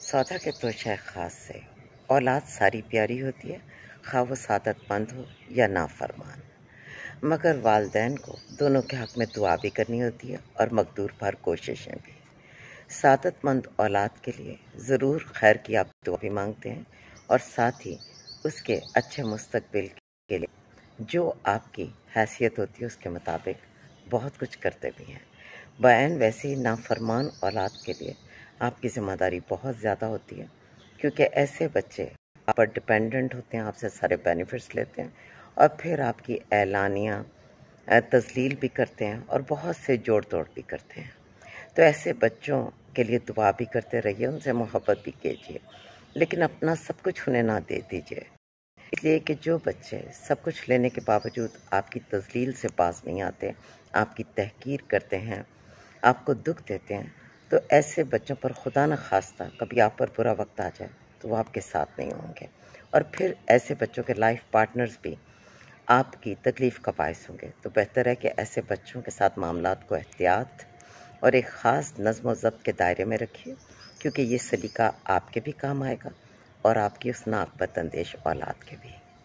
सौदा के तोशा खास से औलाद सारी प्यारी होती है, खा वो सादतमंद हो या नाफरमान। मगर वालदैन को दोनों के हक़ में दुआ भी करनी होती है और मकदूर पर कोशिशें भी। सादतमंद औलाद के लिए ज़रूर खैर की आप दुआ भी मांगते हैं और साथ ही उसके अच्छे मुस्तकबिल के लिए जो आपकी हैसियत होती है उसके मुताबिक बहुत कुछ करते भी हैं। बयान वैसे ही नाफरमान औलाद के लिए आपकी ज़िम्मेदारी बहुत ज़्यादा होती है, क्योंकि ऐसे बच्चे आप पर डिपेंडेंट होते हैं, आपसे सारे बेनिफिट्स लेते हैं और फिर आपकी एलानिया तज़लील भी करते हैं और बहुत से जोड़ तोड़ भी करते हैं। तो ऐसे बच्चों के लिए दुआ भी करते रहिए, उनसे मोहब्बत भी कीजिए, लेकिन अपना सब कुछ उन्हें ना दे दीजिए। इसलिए कि जो बच्चे सब कुछ लेने के बावजूद आपकी तज़लील से पास नहीं आते, आपकी तहकीर करते हैं, आपको दुख देते हैं, तो ऐसे बच्चों पर खुदा न खास्ता कभी आप पर बुरा वक्त आ जाए तो वो आपके साथ नहीं होंगे और फिर ऐसे बच्चों के लाइफ पार्टनर्स भी आपकी तकलीफ़ का बायस होंगे। तो बेहतर है कि ऐसे बच्चों के साथ मामलात को एहतियात और एक ख़ास नज़्म व ज़ब्त के दायरे में रखिए, क्योंकि ये सलीका आपके भी काम आएगा और आपकी उस नाक़बत अंदेश औलाद के भी।